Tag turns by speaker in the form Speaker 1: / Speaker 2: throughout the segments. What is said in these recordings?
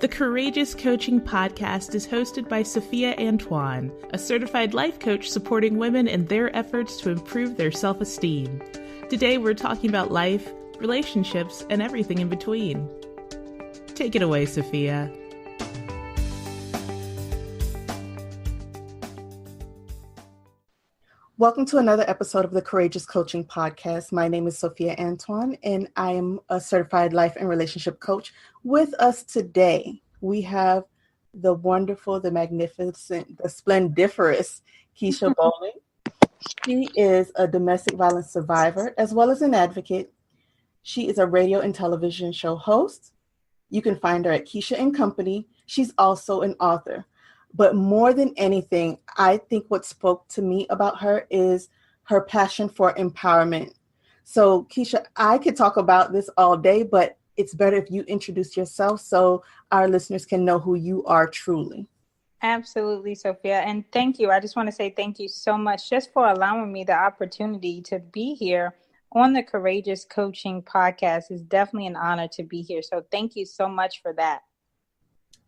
Speaker 1: The Courageous Coaching Podcast is hosted by Sophia Antoine, a certified life coach supporting women in their efforts to improve their self-esteem. Today we're talking about life, relationships, and everything in between. Take it away, Sophia.
Speaker 2: Welcome to another episode of the Courageous Coaching Podcast. My name is Sophia Antoine, and I am a certified life and relationship coach. With us today, we have the wonderful, the magnificent, the splendiferous Keisha Bowling. She is a domestic violence survivor as well as an advocate. She is a radio and television show host. You can find her at Keisha and Company. She's also an author. But more than anything, I think what spoke to me about her is her passion for empowerment. So, Keisha, I could talk about this all day, but it's better if you introduce yourself so our listeners can know who you are truly.
Speaker 3: Absolutely, Sophia. And thank you. I just want to say thank you so much just for allowing me the opportunity to be here on the Courageous Coaching Podcast. It's definitely an honor to be here. So thank you so much for that.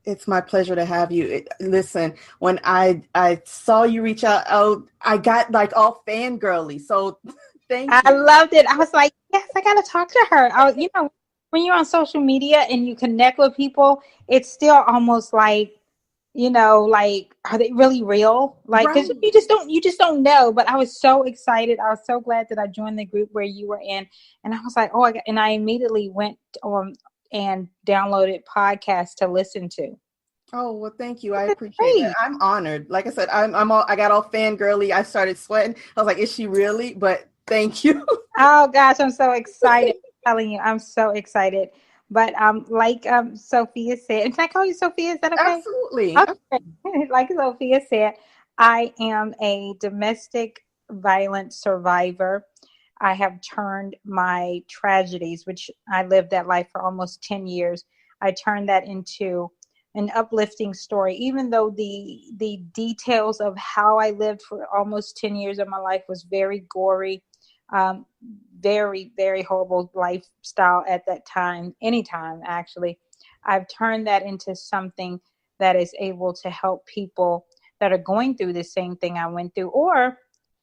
Speaker 2: It's my pleasure to have you. Listen, when I saw you reach out, I got like all fangirly. So thank you.
Speaker 3: I loved it. I was like, yes, I got to talk to her. When you're on social media and you connect with people, it's still almost like, are they really real? Like, because
Speaker 2: Right.
Speaker 3: you just don't know. But I was so excited. I was so glad that I joined the group where you were in. And I was like, and I immediately went on and downloaded podcasts to listen to.
Speaker 2: Oh, well, thank you. I appreciate it. I'm honored. Like I said, I got all fangirly. I started sweating. I was like, is she really? But thank you.
Speaker 3: Oh gosh, I'm so excited. I'm telling you, I'm so excited. But like Sophia said, can I call you Sophia? Is that okay?
Speaker 2: Absolutely.
Speaker 3: Okay. Like Sophia said, I am a domestic violence survivor. I have turned my tragedies, which I lived that life for almost 10 years. I turned that into an uplifting story, even though the details of how I lived for almost 10 years of my life was very gory, very, very horrible lifestyle at that time, anytime actually. I've turned that into something that is able to help people that are going through the same thing I went through or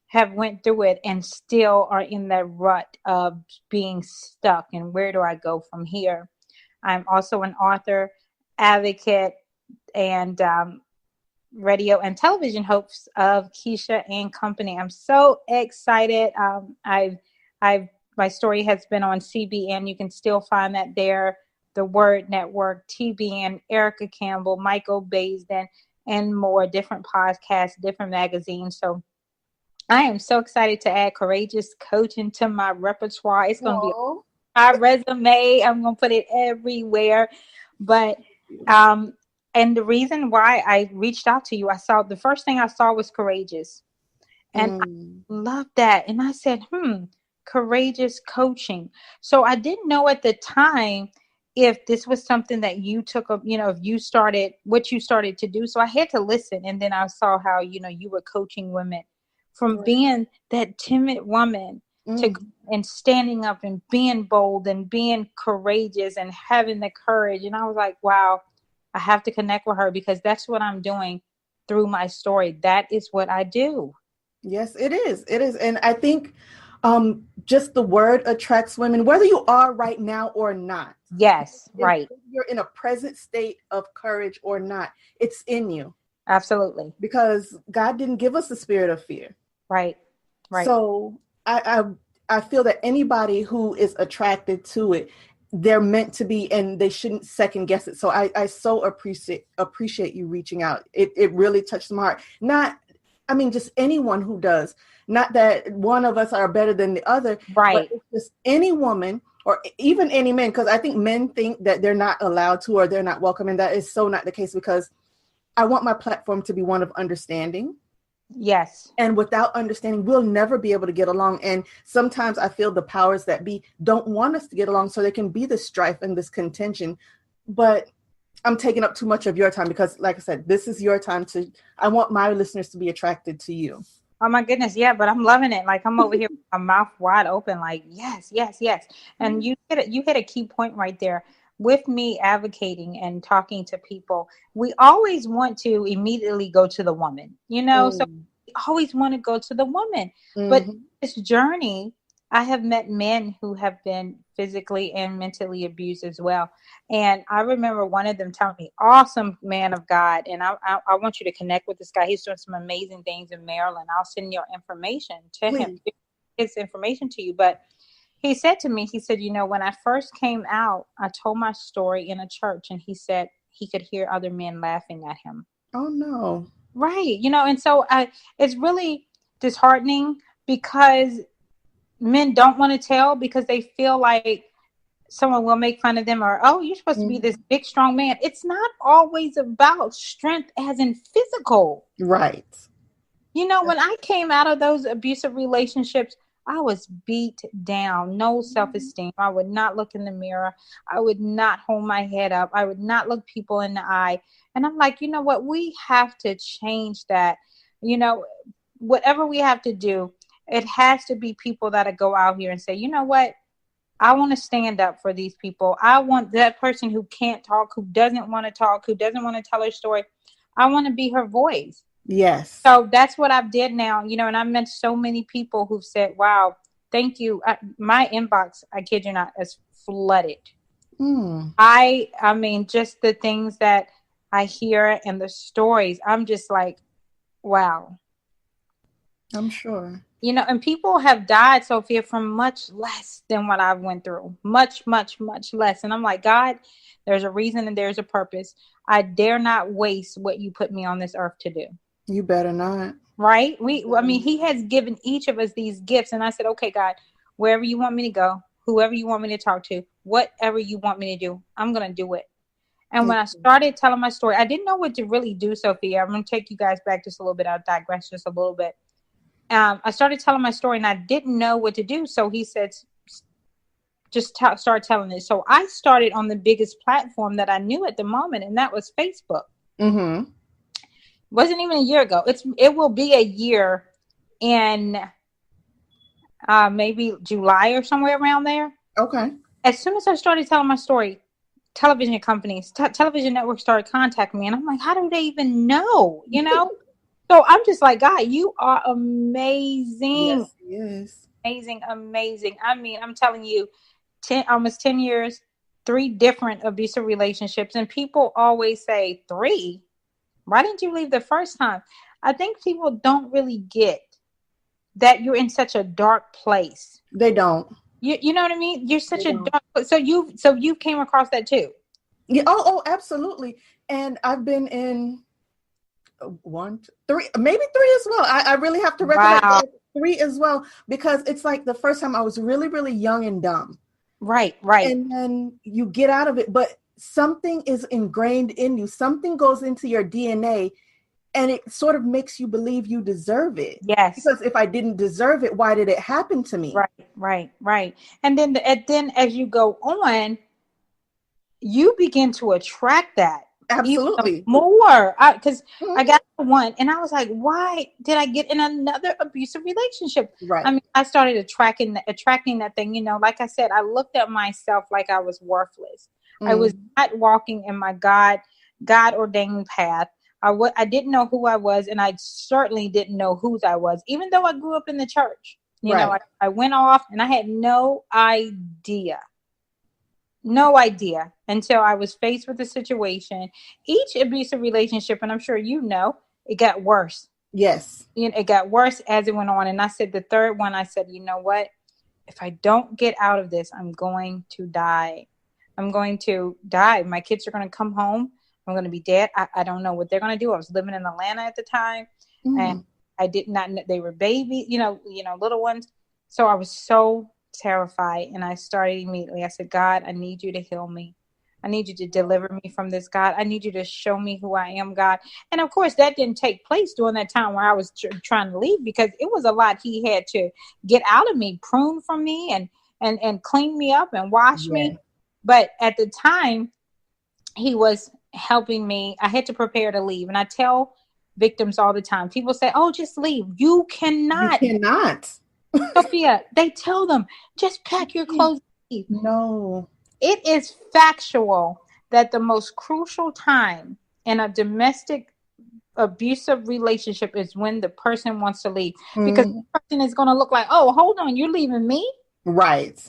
Speaker 3: have went through it and still are in that rut of being stuck and where do I go from here. I'm also an author, advocate, and radio and television host of Keisha and Company. I'm so excited. My story has been on CBN. You can still find that there. The Word Network, TBN, Erica Campbell, Michael Baisden, and more different podcasts, different magazines. So I am so excited to add Courageous Coaching to my repertoire. It's going to be my resume. I'm going to put it everywhere. But, and the reason why I reached out to you, the first thing I saw was Courageous. And I loved that. And I said, Courageous Coaching. So I didn't know at the time if this was something that you took up, if you started, what you started to do. So I had to listen. And then I saw how, you were coaching women from being that timid woman to and standing up and being bold and being courageous and having the courage. And I was like, wow, I have to connect with her because that's what I'm doing through my story. That is what I do.
Speaker 2: Yes, it is. It is. And I think just the word attracts women, whether you are right now or not.
Speaker 3: Yes, right.
Speaker 2: If you're in a present state of courage or not, it's in you.
Speaker 3: Absolutely.
Speaker 2: Because God didn't give us the spirit of fear.
Speaker 3: Right.
Speaker 2: So I feel that anybody who is attracted to it, they're meant to be, and they shouldn't second guess it. So I so appreciate you reaching out. It really touched my heart. Just anyone who does. Not that one of us are better than the other.
Speaker 3: Right.
Speaker 2: But it's just any woman or even any man, because I think men think that they're not allowed to or they're not welcome. And that is so not the case, because I want my platform to be one of understanding.
Speaker 3: Yes.
Speaker 2: And without understanding, we'll never be able to get along. And sometimes I feel the powers that be don't want us to get along so there can be this strife and this contention. But I'm taking up too much of your time because, like I said, this is your time I want my listeners to be attracted to you.
Speaker 3: Oh my goodness. Yeah, but I'm loving it. Like I'm over here with my mouth wide open, like, yes, yes, yes. And you hit a key point right there. with me advocating and talking to people, we always want to immediately go to the woman, so we always want to go to the woman. But this journey, I have met men who have been physically and mentally abused as well. And I remember one of them telling me, awesome man of God. And I want you to connect with this guy. He's doing some amazing things in Maryland. I'll send your information to him, his information to you. But he said to me, he said, when I first came out, I told my story in a church, and he said he could hear other men laughing at him.
Speaker 2: Oh, no.
Speaker 3: Right. And so it's really disheartening because men don't want to tell because they feel like someone will make fun of them, or, oh, you're supposed to be this big, strong man. It's not always about strength as in physical.
Speaker 2: Right.
Speaker 3: When I came out of those abusive relationships, I was beat down, no self-esteem. I would not look in the mirror. I would not hold my head up. I would not look people in the eye. And I'm like, you know what? We have to change that. Whatever we have to do, it has to be people that go out here and say, you know what? I want to stand up for these people. I want that person who can't talk, who doesn't want to talk, who doesn't want to tell her story. I want to be her voice.
Speaker 2: Yes.
Speaker 3: So that's what I've did now, and I met so many people who've said, wow, thank you. My inbox, I kid you not, is flooded. I mean, just the things that I hear and the stories, I'm just like, wow.
Speaker 2: I'm sure.
Speaker 3: And people have died, Sophia, from much less than what I went through. Much, much, much less. And I'm like, God, there's a reason and there's a purpose. I dare not waste what you put me on this earth to do.
Speaker 2: You better not.
Speaker 3: Right? He has given each of us these gifts. And I said, okay, God, wherever you want me to go, whoever you want me to talk to, whatever you want me to do, I'm going to do it. And when I started telling my story, I didn't know what to really do, Sophia. I'm going to take you guys back just a little bit. I'll digress just a little bit. I started telling my story and I didn't know what to do. So he said, just start telling it. So I started on the biggest platform that I knew at the moment, and that was Facebook.
Speaker 2: Mm-hmm.
Speaker 3: Wasn't even a year ago. It will be a year in maybe July or somewhere around there.
Speaker 2: Okay.
Speaker 3: As soon as I started telling my story, television companies, television networks started contacting me, and I'm like, how do they even know? So I'm just like, God, you are amazing.
Speaker 2: Yes.
Speaker 3: Amazing. I mean, I'm telling you, almost 10 years, 3 different abusive relationships. And people always say, 3? Why didn't you leave the first time? I think people don't really get that you're in such a dark place.
Speaker 2: They don't.
Speaker 3: You know what I mean? You're such a dark place. So you came across that too.
Speaker 2: Yeah. Oh, absolutely. And I've been in 1, 3, maybe 3 as well. I really have to recollect 3 as well, because it's like the first time I was really, really young and dumb.
Speaker 3: Right.
Speaker 2: And then you get out of it, but something is ingrained in you. Something goes into your DNA, and it sort of makes you believe you deserve it.
Speaker 3: Yes.
Speaker 2: Because if I didn't deserve it, why did it happen to me?
Speaker 3: Right. And then as you go on, you begin to attract that.
Speaker 2: Absolutely.
Speaker 3: More. Because I got one and I was like, why did I get in another abusive relationship?
Speaker 2: Right.
Speaker 3: I mean, I started attracting that thing, like I said, I looked at myself like I was worthless. I was not walking in my God ordained path. I didn't know who I was, and I certainly didn't know whose I was, even though I grew up in the church. I went off and I had no idea until I was faced with the situation. Each abusive relationship, and I'm sure it got worse.
Speaker 2: Yes.
Speaker 3: It got worse as it went on. And I said, the third one, I said, you know what? If I don't get out of this, I'm going to die. I'm going to die. My kids are going to come home. I'm going to be dead. I don't know what they're going to do. I was living in Atlanta at the time, and I did not know they were babies, little ones. So I was so terrified, and I started immediately. I said, God, I need you to heal me. I need you to deliver me from this, God. I need you to show me who I am, God. And of course, that didn't take place during that time where I was trying to leave, because it was a lot he had to get out of me, prune from me, and clean me up and wash me. But at the time, he was helping me. I had to prepare to leave. And I tell victims all the time, people say, oh, just leave. You cannot.
Speaker 2: You cannot.
Speaker 3: Sophia, they tell them, just pack your clothes and leave.
Speaker 2: No.
Speaker 3: it is factual that the most crucial time in a domestic abusive relationship is when the person wants to leave, because the person is going to look like, oh, hold on, you're leaving me?
Speaker 2: Right.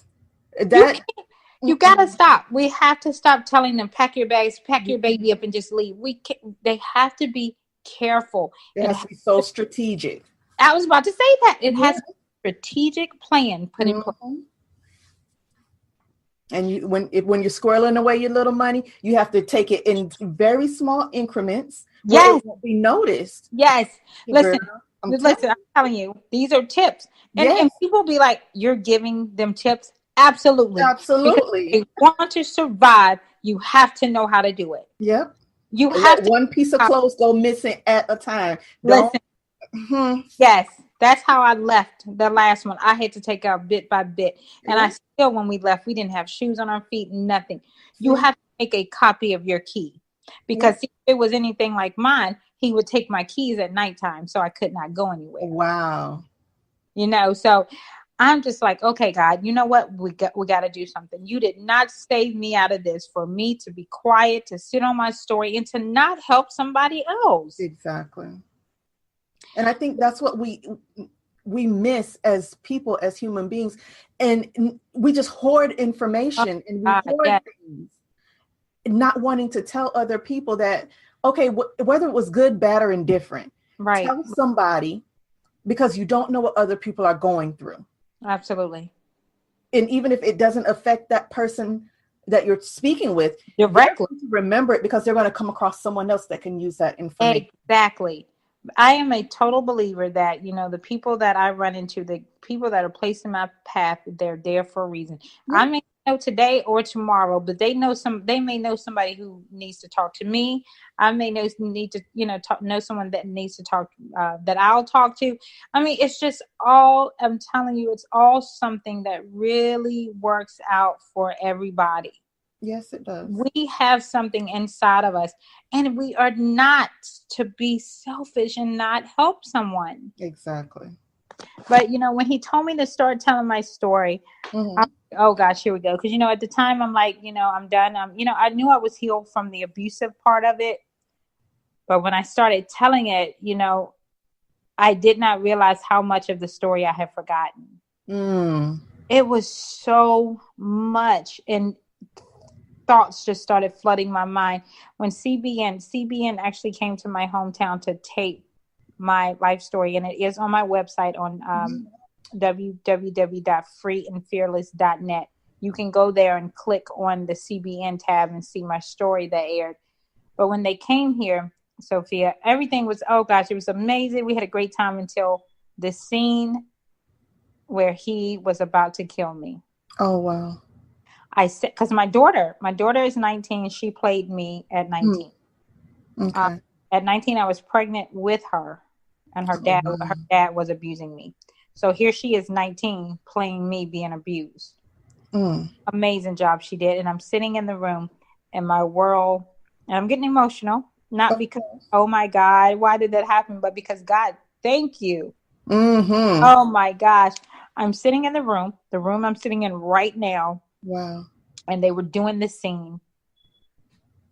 Speaker 3: You gotta stop. We have to stop telling them, pack your bags, pack your baby up, and just leave. They have to be careful.
Speaker 2: It has to be so strategic.
Speaker 3: I was about to say that. It has a strategic plan put in place.
Speaker 2: And when you're squirreling away your little money, you have to take it in very small increments. Yes. It won't be noticed.
Speaker 3: Yes. Listen, I'm telling you, these are tips. And people be like, you're giving them tips? Absolutely.
Speaker 2: Absolutely.
Speaker 3: Because if you want to survive, you have to know how to do it.
Speaker 2: Yep.
Speaker 3: You have to.
Speaker 2: One piece of clothes go missing at a time.
Speaker 3: Listen. Yes. That's how I left the last one. I had to take out bit by bit. And I still, when we left, we didn't have shoes on our feet, nothing. You have to make a copy of your key. Because if it was anything like mine, he would take my keys at nighttime, so I could not go anywhere.
Speaker 2: Wow.
Speaker 3: So I'm just like, okay, God, you know what? We got to do something. You did not save me out of this for me to be quiet, to sit on my story, and to not help somebody else.
Speaker 2: Exactly. And I think that's what we miss as people, as human beings. And we just hoard information and we hoard things, not wanting to tell other people that, okay, whether it was good, bad, or indifferent, tell somebody, because you don't know what other people are going through.
Speaker 3: Absolutely.
Speaker 2: And even if it doesn't affect that person that you're speaking with
Speaker 3: directly,
Speaker 2: remember it, because they're going to come across someone else that can use that information.
Speaker 3: Exactly. I am a total believer that, the people that I run into, the people that are placed in my path, they're there for a reason. Yeah. I may know today or tomorrow, but they may know somebody who needs to talk to me. I may know someone that needs to talk, that I'll talk to. I mean, it's just I'm telling you, it's all something that really works out for everybody.
Speaker 2: Yes, it does.
Speaker 3: We have something inside of us, and we are not to be selfish and not help someone.
Speaker 2: Exactly.
Speaker 3: But, when he told me to start telling my story, oh gosh, here we go. Because, at the time I'm like, I'm done. I knew I was healed from the abusive part of it. But when I started telling it, I did not realize how much of the story I had forgotten. It was so much. And thoughts just started flooding my mind when CBN actually came to my hometown to tape my life story, and it is on my website on www.freeandfearless.net. You can go there and click on the CBN tab and see my story that aired. But when they came here, Sophia, everything was, oh gosh, it was amazing. We had a great time until the scene where he was about to kill me.
Speaker 2: Oh wow.
Speaker 3: I said, because my daughter is 19. She played me at 19.
Speaker 2: Okay.
Speaker 3: At 19, I was pregnant with her, and her dad was abusing me. So here she is, 19, playing me being abused. Amazing job she did. And I'm sitting in the room, and my world, and I'm getting emotional, not because, oh my God, why did that happen? But because, God, thank you. Oh my gosh. I'm sitting in the room I'm sitting in right now.
Speaker 2: Wow.
Speaker 3: And they were doing this scene,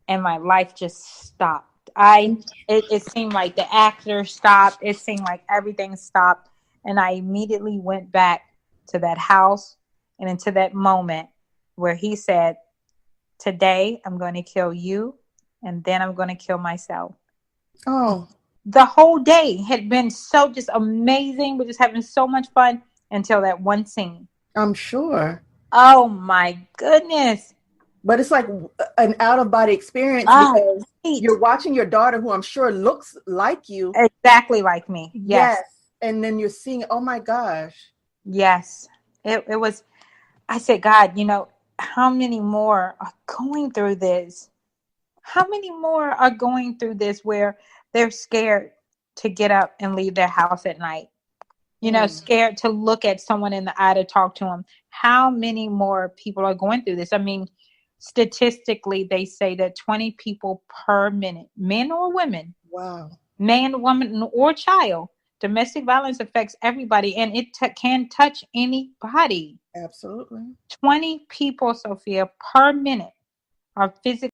Speaker 3: and my life just stopped. It seemed like the actor stopped. It seemed like everything stopped. And I immediately went back to that house and into that moment where he said, today I'm going to kill you, and then I'm going to kill myself.
Speaker 2: Oh.
Speaker 3: The whole day had been so just amazing. We're just having so much fun until that one scene.
Speaker 2: I'm sure.
Speaker 3: Oh my goodness.
Speaker 2: But it's like an out-of-body experience because you're watching your daughter, who I'm sure looks like you.
Speaker 3: Exactly like me. Yes.
Speaker 2: And then you're seeing, oh my gosh.
Speaker 3: Yes. It was, I said, God, how many more are going through this? How many more are going through this where they're scared to get up and leave their house at night? Scared to look at someone in the eye to talk to them. How many more people are going through this? I mean, statistically, they say that 20 people per minute, men or women,
Speaker 2: wow,
Speaker 3: man, woman, or child, Domestic violence affects everybody, and it can touch anybody.
Speaker 2: Absolutely.
Speaker 3: 20 people, Sophia, per minute are physically